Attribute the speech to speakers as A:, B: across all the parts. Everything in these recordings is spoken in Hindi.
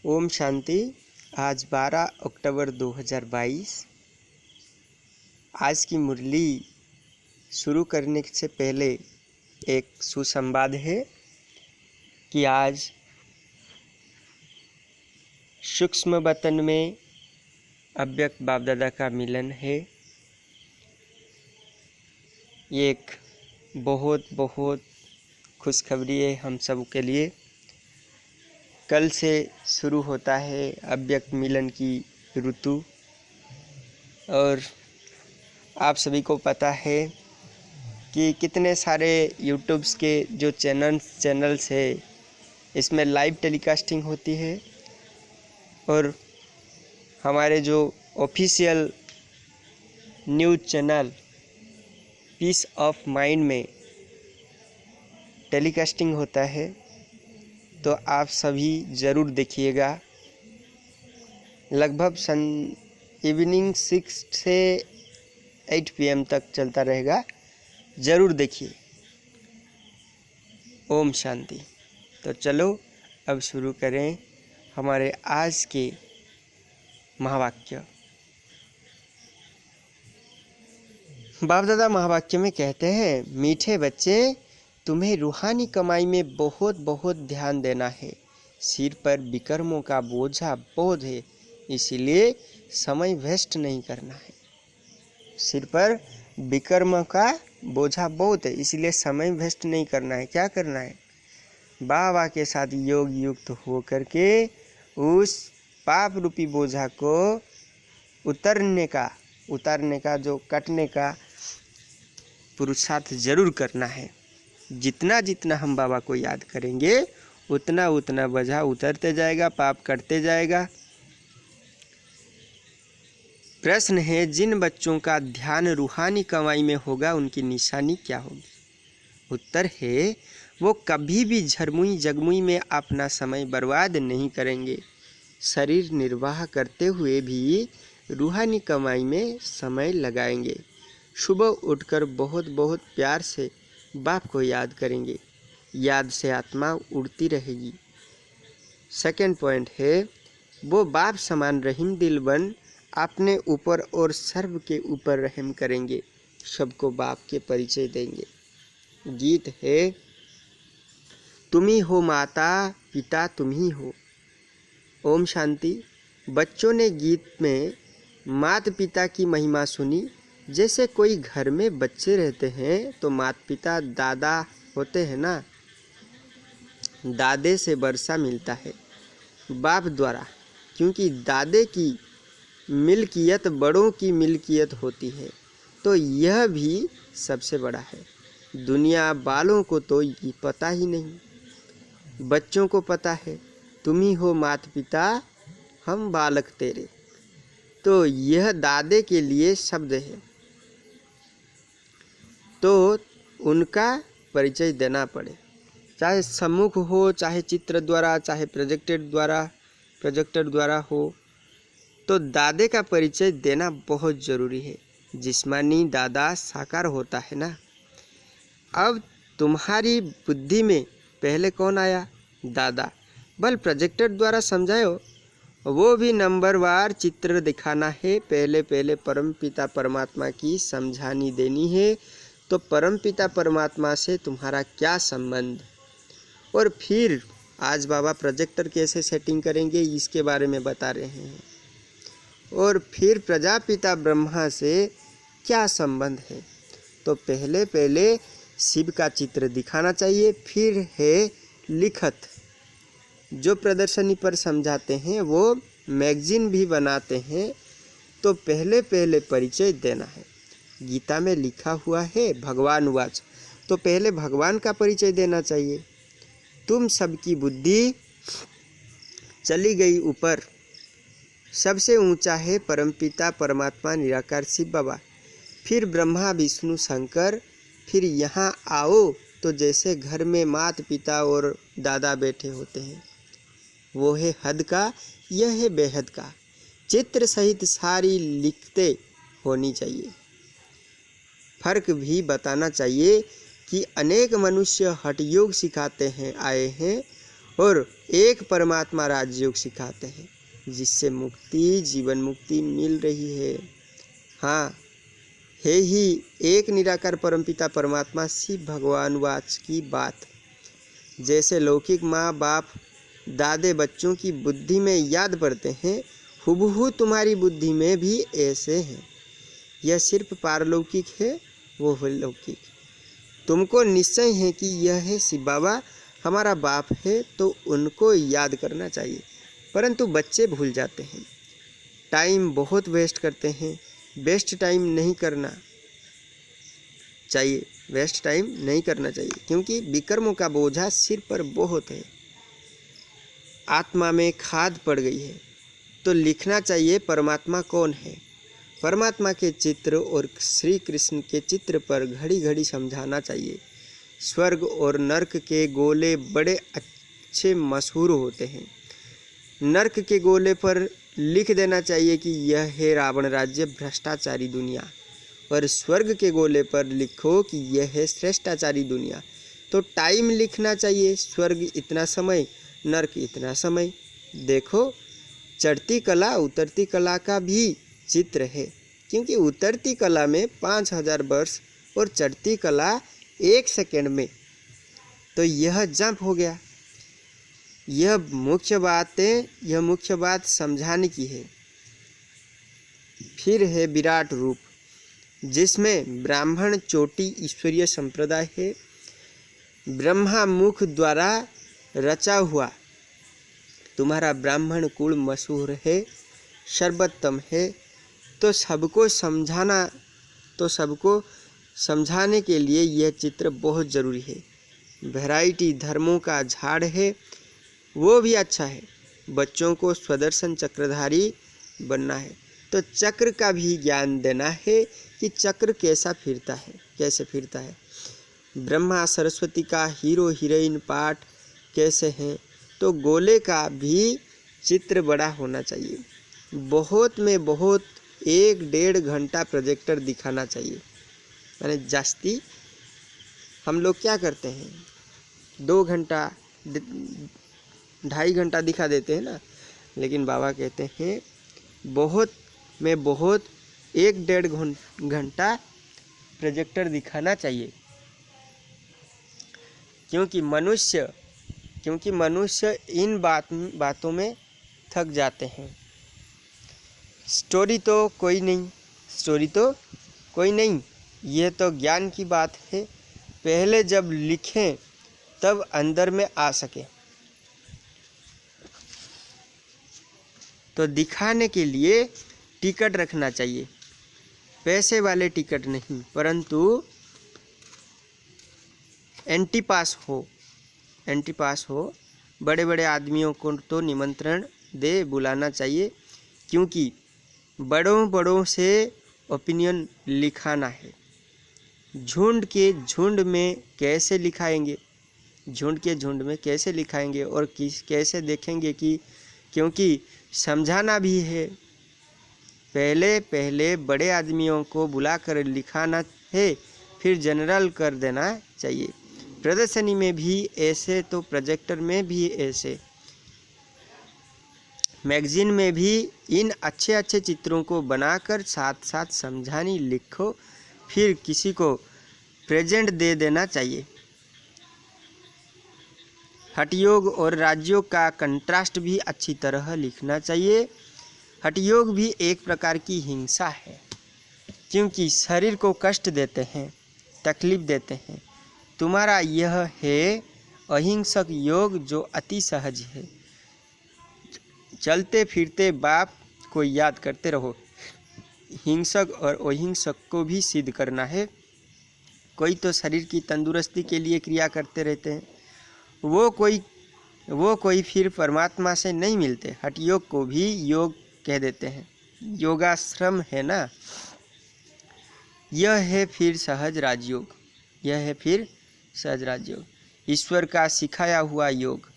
A: ओम शांति। आज 12 अक्टूबर 2022। आज की मुरली शुरू करने से पहले एक सुसंवाद है कि आज सूक्ष्म वतन में अव्यक्त बाप दादा का मिलन है। ये एक बहुत खुशखबरी है हम सब के लिए। कल से शुरू होता है अव्यक्त मिलन की ऋतु, और आप सभी को पता है कि कितने सारे यूट्यूब्स के जो चैनल्स है इसमें लाइव टेलीकास्टिंग होती है, और हमारे जो official news channel peace of mind में टेलीकास्टिंग होता है। तो आप सभी ज़रूर देखिएगा। लगभग इवनिंग 6 से 8 PM तक चलता रहेगा, ज़रूर देखिए। ओम शांति। तो चलो अब शुरू करें हमारे आज के महावाक्य। बाप दादा महावाक्य में कहते हैं, मीठे बच्चे, तुम्हें रूहानी कमाई में बहुत ध्यान देना है। सिर पर विकर्मों का बोझा बहुत है, इसलिए समय वेस्ट नहीं करना है। सिर पर विकर्म का बोझा बहुत है, इसलिए समय वेस्ट नहीं करना है। क्या करना है? बाबा के साथ योग युक्त हो करके उस पाप रूपी बोझा को उतारने का जो कटने का पुरुषार्थ जरूर करना है। जितना हम बाबा को याद करेंगे उतना बोझा उतरते जाएगा, पाप कटते जाएगा। प्रश्न है, जिन बच्चों का ध्यान रूहानी कमाई में होगा उनकी निशानी क्या होगी? उत्तर है, वो कभी भी झरमुई जगमुई में अपना समय बर्बाद नहीं करेंगे। शरीर निर्वाह करते हुए भी रूहानी कमाई में समय लगाएंगे। सुबह उठकर बहुत प्यार से बाप को याद करेंगे। याद से आत्मा उड़ती रहेगी। सेकंड पॉइंट है, वो बाप समान रहीम दिल बन अपने ऊपर और सर्व के ऊपर रहम करेंगे। सबको बाप के परिचय देंगे। गीत है, तुम ही हो माता पिता तुम ही हो। ओम शांति। बच्चों ने गीत में माता पिता की महिमा सुनी। जैसे कोई घर में बच्चे रहते हैं तो माता पिता दादा होते हैं ना, दादे से वर्षा मिलता है बाप द्वारा, क्योंकि दादे की मिल्कियत बड़ों की मिल्कियत होती है। तो यह भी सबसे बड़ा है। दुनिया वालों को तो ये पता ही नहीं, बच्चों को पता है। तुम ही हो माता पिता हम बालक तेरे। तो यह दादे के लिए शब्द है, तो उनका परिचय देना पड़े, चाहे सम्मुख हो, चाहे चित्र द्वारा, चाहे प्रोजेक्टर द्वारा हो। तो दादे का परिचय देना बहुत ज़रूरी है। जिस्मानी दादा साकार होता है ना। अब तुम्हारी बुद्धि में पहले कौन आया? दादा। बल प्रोजेक्टर द्वारा समझाओ, वो भी नंबरवार चित्र दिखाना है। पहले परम पिता परमात्मा की समझानी देनी है। तो परम पिता परमात्मा से तुम्हारा क्या संबंध, और फिर आज बाबा प्रोजेक्टर कैसे सेटिंग करेंगे इसके बारे में बता रहे हैं। और फिर प्रजापिता ब्रह्मा से क्या संबंध है। तो पहले शिव का चित्र दिखाना चाहिए। फिर है लिखत, जो प्रदर्शनी पर समझाते हैं, वो मैगजीन भी बनाते हैं। तो पहले परिचय देना है। गीता में लिखा हुआ है भगवान वाच, तो पहले भगवान का परिचय देना चाहिए। तुम सबकी बुद्धि चली गई ऊपर, सबसे ऊंचा है परमपिता परमात्मा निराकार शिव बाबा, फिर ब्रह्मा विष्णु शंकर, फिर यहाँ आओ तो जैसे घर में माता पिता और दादा बैठे होते हैं। वो है हद का, यह है बेहद का। चित्र सहित सारी लिखते होनी चाहिए। फर्क भी बताना चाहिए कि अनेक मनुष्य हठ योग सिखाते हैं आए हैं, और एक परमात्मा राजयोग सिखाते हैं, जिससे मुक्ति, जीवन मुक्ति मिल रही है। हाँ, है ही एक निराकार परमपिता परमात्मा शिव भगवान वाच की बात। जैसे लौकिक माँ बाप दादे बच्चों की बुद्धि में याद पड़ते हैं, हुबहू तुम्हारी बुद्धि में भी ऐसे हैं। यह सिर्फ पारलौकिक है, वो है लौकिक। तुमको निश्चय है कि यह है शिव बाबा हमारा बाप है, तो उनको याद करना चाहिए। परंतु बच्चे भूल जाते हैं, टाइम बहुत वेस्ट करते हैं। वेस्ट टाइम नहीं करना चाहिए, वेस्ट टाइम नहीं करना चाहिए, क्योंकि विकर्मों का बोझा सिर पर बहुत है। आत्मा में खाद पड़ गई है, तो लिखना चाहिए परमात्मा कौन है। परमात्मा के चित्र और श्री कृष्ण के चित्र पर घड़ी घड़ी समझाना चाहिए। स्वर्ग और नर्क के गोले बड़े अच्छे मशहूर होते हैं। नर्क के गोले पर लिख देना चाहिए कि यह है रावण राज्य, भ्रष्टाचारी दुनिया, और स्वर्ग के गोले पर लिखो कि यह है श्रेष्ठाचारी दुनिया। तो टाइम लिखना चाहिए, स्वर्ग इतना समय, नर्क इतना समय। देखो, चढ़ती कला उतरती कला का भी चित्र है, क्योंकि उतरती कला में 5000 वर्ष और चढ़ती कला 1 सेकंड में, तो यह जंप हो गया। यह मुख्य बात समझाने की है। फिर है विराट रूप, जिसमें ब्राह्मण चोटी ईश्वरीय संप्रदाय है। ब्रह्मा मुख द्वारा रचा हुआ तुम्हारा ब्राह्मण कुल मशहूर है, सर्वोत्तम है। तो सबको समझाने के लिए यह चित्र बहुत ज़रूरी है। वैरायटी धर्मों का झाड़ है, वो भी अच्छा है। बच्चों को स्वदर्शन चक्रधारी बनना है, तो चक्र का भी ज्ञान देना है कि चक्र कैसे फिरता है। ब्रह्मा सरस्वती का हीरो हीरोइन पाठ कैसे हैं, तो गोले का भी चित्र बड़ा होना चाहिए। बहुत में बहुत 1-1.5 घंटा प्रोजेक्टर दिखाना चाहिए। मैंने जास्ती हम लोग क्या करते हैं, 2 घंटा 2.5 घंटा दिखा देते हैं ना, लेकिन बाबा कहते हैं बहुत में बहुत 1-1.5 घंटा प्रोजेक्टर दिखाना चाहिए। क्योंकि मनुष्य इन बातों में थक जाते हैं। स्टोरी तो कोई नहीं, यह तो ज्ञान की बात है। पहले जब लिखें तब अंदर में आ सके। तो दिखाने के लिए टिकट रखना चाहिए, पैसे वाले टिकट नहीं, परंतु एंटी पास हो। बड़े बड़े आदमियों को तो निमंत्रण दे बुलाना चाहिए, क्योंकि बड़ों से ओपिनियन लिखाना है। झुंड के झुंड में कैसे लिखाएंगे और कैसे देखेंगे कि, क्योंकि समझाना भी है। पहले बड़े आदमियों को बुलाकर लिखाना है, फिर जनरल कर देना चाहिए। प्रदर्शनी में भी ऐसे, तो प्रोजेक्टर में भी ऐसे, मैगजीन में भी इन अच्छे चित्रों को बनाकर साथ समझानी लिखो, फिर किसी को प्रेजेंट दे देना चाहिए। हठयोग और राजयोग का कंट्रास्ट भी अच्छी तरह लिखना चाहिए। हठयोग भी एक प्रकार की हिंसा है, क्योंकि शरीर को कष्ट देते हैं, तकलीफ देते हैं। तुम्हारा यह है अहिंसक योग, जो अति सहज है। चलते फिरते बाप को याद करते रहो। हिंसक और अहिंसक को भी सिद्ध करना है। कोई तो शरीर की तंदुरुस्ती के लिए क्रिया करते रहते हैं, वो कोई फिर परमात्मा से नहीं मिलते। हठयोग को भी योग कह देते हैं, योगाश्रम है ना। यह है फिर सहज राजयोग, ईश्वर का सिखाया हुआ योग।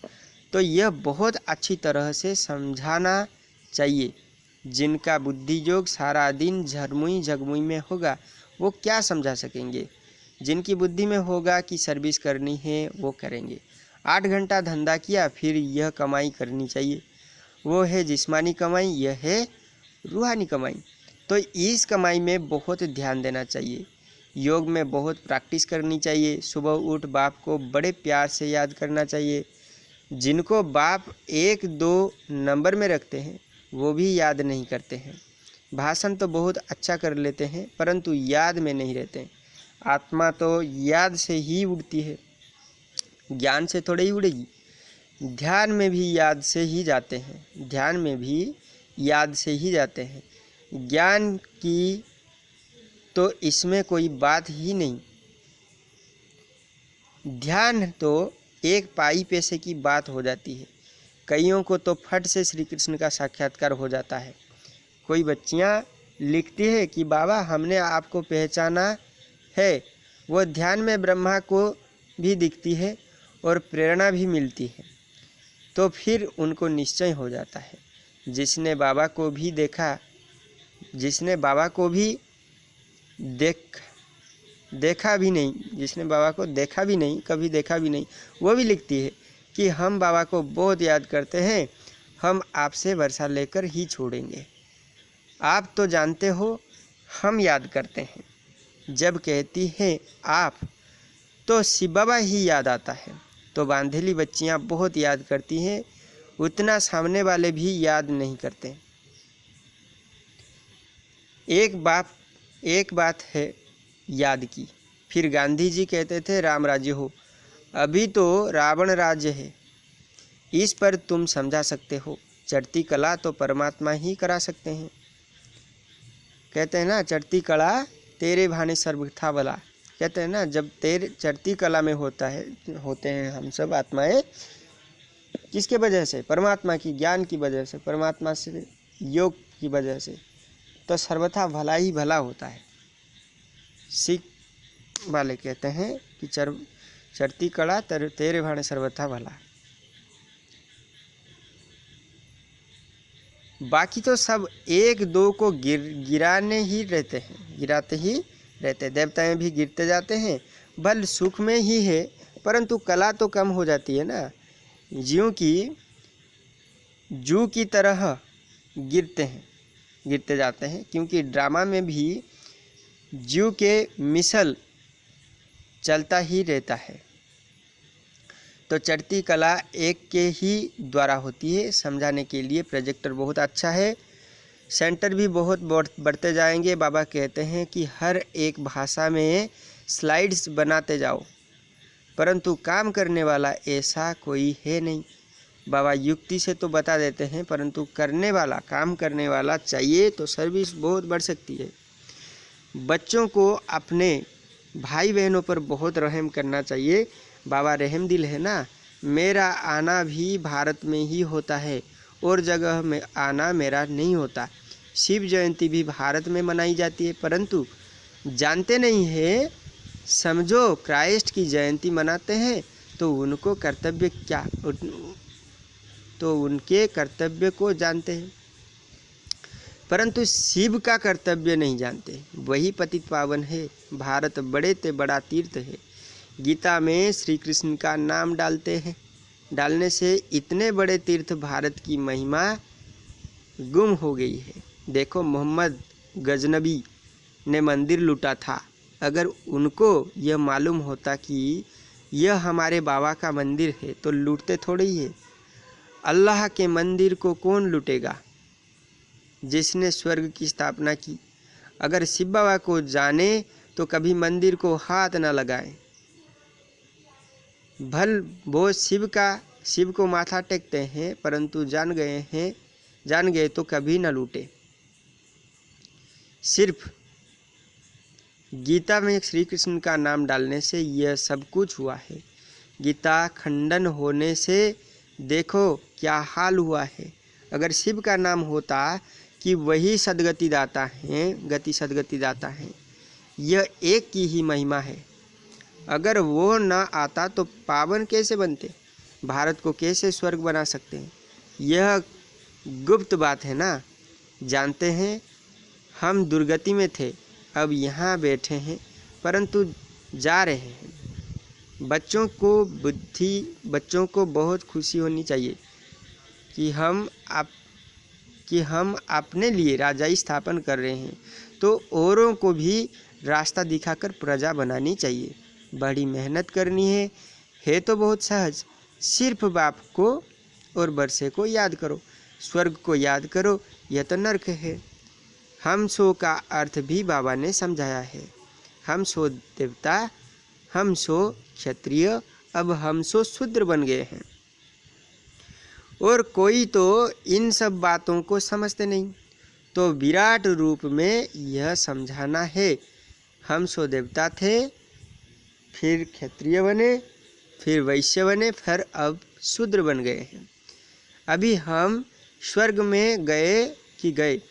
A: तो यह बहुत अच्छी तरह से समझाना चाहिए। जिनका बुद्धि योग सारा दिन झरमुई झगमुई में होगा, वो क्या समझा सकेंगे। जिनकी बुद्धि में होगा कि सर्विस करनी है, वो करेंगे। 8 घंटा धंधा किया, फिर यह कमाई करनी चाहिए। वो है जिस्मानी कमाई, यह है रूहानी कमाई। तो इस कमाई में बहुत ध्यान देना चाहिए। योग में बहुत प्रैक्टिस करनी चाहिए। सुबह उठ बाप को बड़े प्यार से याद करना चाहिए। जिनको बाप 1-2 नंबर में रखते हैं वो भी याद नहीं करते हैं। भाषण तो बहुत अच्छा कर लेते हैं परंतु याद में नहीं रहते हैं। आत्मा तो याद से ही उड़ती है, ज्ञान से थोड़ी ही उड़ेगी। ध्यान में भी याद से ही जाते हैं, ध्यान में भी याद से ही जाते हैं। ज्ञान की तो इसमें कोई बात ही नहीं। ध्यान तो एक पाई पैसे की बात हो जाती है। कईयों को तो फट से श्री कृष्ण का साक्षात्कार हो जाता है। कोई बच्चियां लिखती है कि बाबा हमने आपको पहचाना है। वो ध्यान में ब्रह्मा को भी दिखती है और प्रेरणा भी मिलती है। तो फिर उनको निश्चय हो जाता है। जिसने बाबा को भी देखा, जिसने बाबा को भी देखा भी नहीं, जिसने बाबा को देखा भी नहीं, कभी देखा भी नहीं, वो भी लिखती है कि हम बाबा को बहुत याद करते हैं, हम आपसे वर्षा लेकर ही छोड़ेंगे। आप तो जानते हो हम याद करते हैं। जब कहती है आप तो शिव बाबा ही याद आता है। तो बांधेली बच्चियां बहुत याद करती हैं, उतना सामने वाले भी याद नहीं करते। एक बात है याद की। फिर गांधी जी कहते थे राम राज्य हो, अभी तो रावण राज्य है। इस पर तुम समझा सकते हो। चढ़ती कला तो परमात्मा ही करा सकते हैं। कहते हैं ना, चढ़ती कला तेरे भाने सर्व था भला। कहते हैं ना, जब तेरे चढ़ती कला में होते हैं हम सब आत्माएं, किसके वजह से? परमात्मा की ज्ञान की वजह से, परमात्मा से योग की वजह से, तो सर्वथा भला ही भला होता है। सिख वाले कहते हैं कि चढ़ती कला तेरे भाने सर्वथा भला। बाकी तो सब 1-2 को गिराने ही रहते हैं, गिराते ही रहते। देवताएं भी गिरते जाते हैं, बल सुख में ही है परंतु कला तो कम हो जाती है ना। ज्यों की जू की तरह गिरते जाते हैं, क्योंकि ड्रामा में भी जू के मिसल चलता ही रहता है। तो चढ़ती कला एक के ही द्वारा होती है। समझाने के लिए प्रोजेक्टर बहुत अच्छा है। सेंटर भी बहुत बढ़ते जाएंगे। बाबा कहते हैं कि हर एक भाषा में स्लाइड्स बनाते जाओ, परंतु काम करने वाला ऐसा कोई है नहीं। बाबा युक्ति से तो बता देते हैं परंतु करने वाला, काम करने वाला चाहिए तो सर्विस बहुत बढ़ सकती है। बच्चों को अपने भाई बहनों पर बहुत रहम करना चाहिए। बाबा रहम दिल है ना। मेरा आना भी भारत में ही होता है और जगह में आना मेरा नहीं होता। शिव जयंती भी भारत में मनाई जाती है परंतु जानते नहीं है। समझो क्राइस्ट की जयंती मनाते हैं तो उनको कर्तव्य क्या, तो उनके कर्तव्य को जानते हैं परंतु शिव का कर्तव्य नहीं जानते। वही पतित पावन है। भारत बड़े ते बड़ा तीर्थ है। गीता में श्री कृष्ण का नाम डालने से इतने बड़े तीर्थ भारत की महिमा गुम हो गई है। देखो मोहम्मद गजनबी ने मंदिर लूटा था। अगर उनको यह मालूम होता कि यह हमारे बाबा का मंदिर है तो लूटते थोड़ी ही है। अल्लाह के मंदिर को कौन लूटेगा? जिसने स्वर्ग की स्थापना की। अगर शिव बाबा को जाने तो कभी मंदिर को हाथ न लगाए। भल वो शिव को माथा टेकते हैं परंतु जान गए तो कभी न लूटे। सिर्फ गीता में श्री कृष्ण का नाम डालने से यह सब कुछ हुआ है। गीता खंडन होने से देखो क्या हाल हुआ है। अगर शिव का नाम होता कि वही सदगति दाता हैं, गति सदगति दाता हैं, यह एक की ही महिमा है। अगर वो न आता तो पावन कैसे बनते? भारत को कैसे स्वर्ग बना सकते हैं? यह गुप्त बात है ना। जानते हैं हम दुर्गति में थे, अब यहाँ बैठे हैं परंतु जा रहे हैं। बच्चों को बहुत खुशी होनी चाहिए कि हम अपने लिए राजाई स्थापन कर रहे हैं, तो औरों को भी रास्ता दिखाकर प्रजा बनानी चाहिए। बड़ी मेहनत करनी है तो बहुत सहज, सिर्फ बाप को और वर्षे को याद करो, स्वर्ग को याद करो, यह तो नर्क है। हम सो का अर्थ भी बाबा ने समझाया है। हम सो देवता, हम सो क्षत्रिय, अब हम सो शूद्र बन गए हैं। और कोई तो इन सब बातों को समझते नहीं, तो विराट रूप में यह समझाना है। हम सो देवता थे, फिर क्षत्रिय बने, फिर वैश्य बने, फिर अब शूद्र बन गए हैं। अभी हम स्वर्ग में गए कि गए?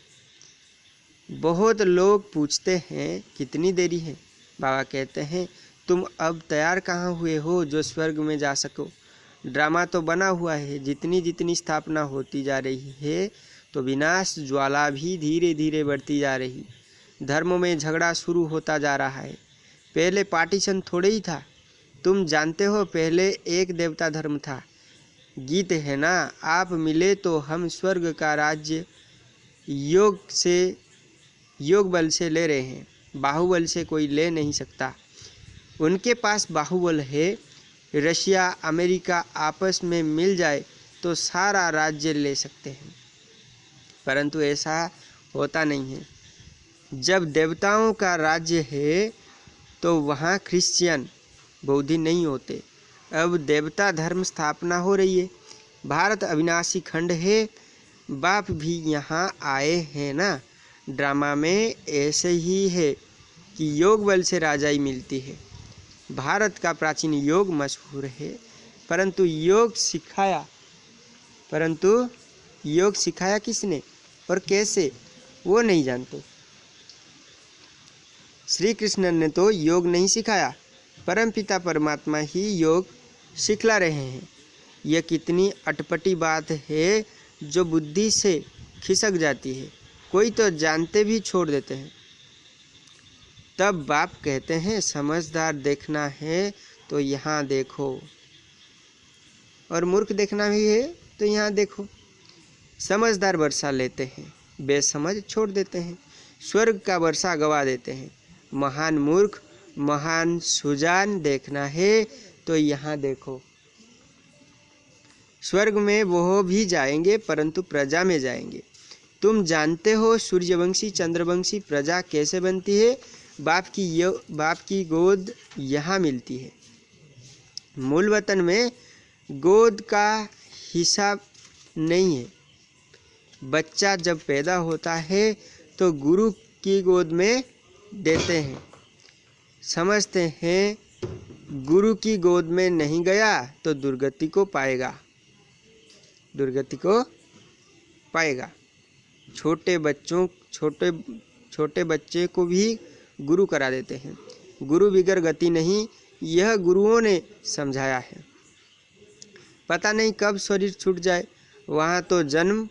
A: बहुत लोग पूछते हैं कितनी देरी है। बाबा कहते हैं तुम अब तैयार कहाँ हुए हो जो स्वर्ग में जा सको। ड्रामा तो बना हुआ है, जितनी जितनी स्थापना होती जा रही है तो विनाश ज्वाला भी धीरे धीरे बढ़ती जा रही। धर्मों में झगड़ा शुरू होता जा रहा है। पहले पार्टीशन थोड़े ही था, तुम जानते हो पहले एक देवता धर्म था। गीत है ना, आप मिले तो हम स्वर्ग का राज्य योग बल से ले रहे हैं, बाहुबल से कोई ले नहीं सकता। उनके पास बाहुबल है। रशिया अमेरिका आपस में मिल जाए तो सारा राज्य ले सकते हैं, परंतु ऐसा होता नहीं है। जब देवताओं का राज्य है तो वहाँ क्रिश्चियन बौद्धि नहीं होते। अब देवता धर्म स्थापना हो रही है। भारत अविनाशी खंड है, बाप भी यहाँ आए हैं ना। ड्रामा में ऐसे ही है कि योग बल से राजाई मिलती है। भारत का प्राचीन योग मशहूर है, परंतु योग सिखाया किसने और कैसे, वो नहीं जानते। श्री कृष्ण ने तो योग नहीं सिखाया, परमपिता परमात्मा ही योग सिखला रहे हैं। यह कितनी अटपटी बात है जो बुद्धि से खिसक जाती है। कोई तो जानते भी छोड़ देते हैं। तब बाप कहते हैं समझदार देखना है तो यहाँ देखो, और मूर्ख देखना भी है तो यहाँ देखो। समझदार वर्षा लेते हैं, बेसमझ छोड़ देते हैं। स्वर्ग का वर्षा गवा देते हैं। महान मूर्ख महान सुजान देखना है तो यहाँ देखो। स्वर्ग में वो भी जाएंगे परंतु प्रजा में जाएंगे। तुम जानते हो सूर्यवंशी चंद्रवंशी प्रजा कैसे बनती है। बाप की गोद यहाँ मिलती है। मूल वतन में गोद का हिसाब नहीं है। बच्चा जब पैदा होता है तो गुरु की गोद में देते हैं। समझते हैं गुरु की गोद में नहीं गया तो दुर्गति को पाएगा। छोटे बच्चे को भी गुरु करा देते हैं। गुरु बिगर गति नहीं, यह गुरुओं ने समझाया है। पता नहीं कब शरीर छूट जाए, वहाँ तो जन्म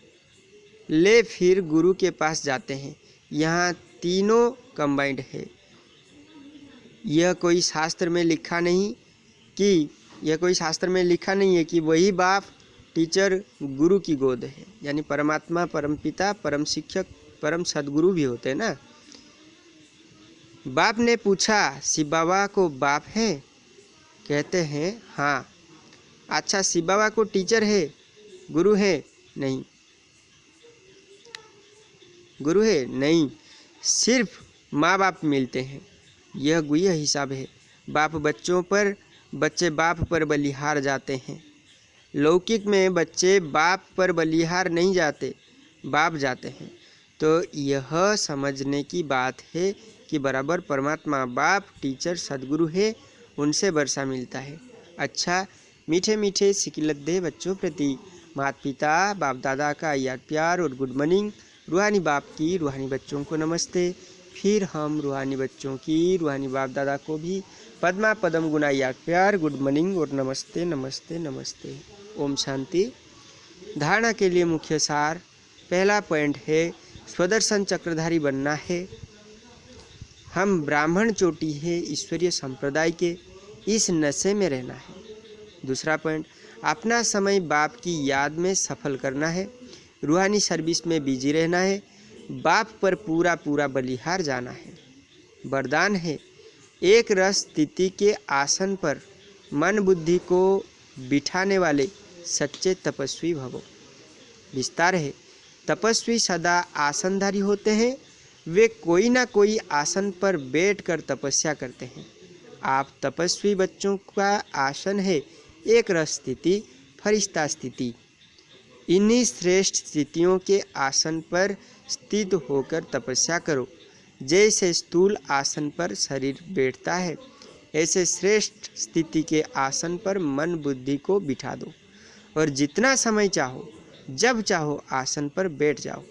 A: ले फिर गुरु के पास जाते हैं। यहाँ तीनों कंबाइंड है। यह कोई शास्त्र में लिखा नहीं है कि वही बाप टीचर गुरु की गोद है, यानी परमात्मा परम पिता परम शिक्षक परम सदगुरु भी होते हैं ना। बाप ने पूछा शिव बाबा को बाप है? कहते हैं हाँ। अच्छा, शिव बाबा को टीचर है, गुरु है? नहीं, सिर्फ माँ बाप मिलते हैं। यह गुह्य हिसाब है। बाप बच्चों पर, बच्चे बाप पर बलिहार जाते हैं। लौकिक में बच्चे बाप पर बलिहार नहीं जाते, बाप जाते हैं। तो यह समझने की बात है कि बराबर परमात्मा बाप टीचर सदगुरु है, उनसे वर्षा मिलता है। अच्छा, मीठे मीठे सिकिलद्दे बच्चों प्रति माता पिता बाप दादा का याद प्यार और गुड मॉर्निंग। रूहानी बाप की रूहानी बच्चों को नमस्ते। फिर हम रूहानी बच्चों की रूहानी बाप दादा को भी पद्मा पदम गुना याद प्यार गुड मॉर्निंग और नमस्ते नमस्ते नमस्ते। ओम शांति। धारणा के लिए मुख्य सार। पहला पॉइंट है स्वदर्शन चक्रधारी बनना है। हम ब्राह्मण चोटी है ईश्वरीय संप्रदाय के। इस नशे में रहना है। दूसरा पॉइंट, अपना समय बाप की याद में सफल करना है, रूहानी सर्विस में बिजी रहना है, बाप पर पूरा पूरा बलिहार जाना है। वरदान है, एक रस स्थिति के आसन पर मन बुद्धि को बिठाने वाले सच्चे तपस्वी भवो। विस्तार है, तपस्वी सदा आसनधारी होते हैं, वे कोई ना कोई आसन पर बैठकर तपस्या करते हैं। आप तपस्वी बच्चों का आसन है एक रस स्थिति, फरिश्ता स्थिति। इन्हीं श्रेष्ठ स्थितियों के आसन पर स्थित होकर तपस्या करो। जैसे स्थूल आसन पर शरीर बैठता है, ऐसे श्रेष्ठ स्थिति के आसन पर मन बुद्धि को बिठा दो और जितना समय चाहो, जब चाहो आसन पर बैठ जाओ।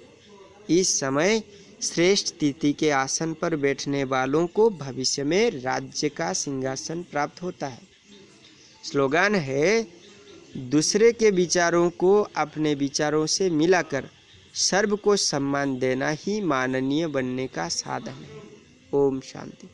A: इस समय श्रेष्ठ स्थिति के आसन पर बैठने वालों को भविष्य में राज्य का सिंहासन प्राप्त होता है। स्लोगन है, दूसरे के विचारों को अपने विचारों से मिलाकर सर्व को सम्मान देना ही माननीय बनने का साधन है। ओम शांति।